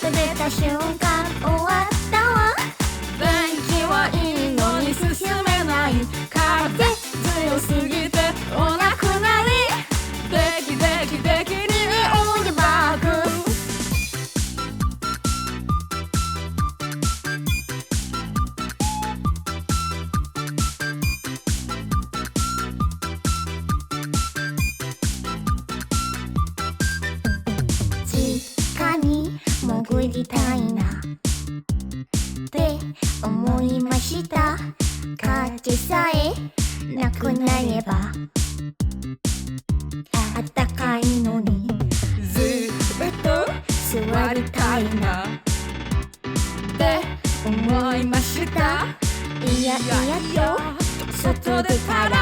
と出た瞬間終わったわ。電気はいいのに進めない。風強すぎてお亡くなり。できにオールバック。地下に潜りたいなって思いました。風さえなくなればあったかいのにずっと座りたいなって思いました。いやいやと外出たら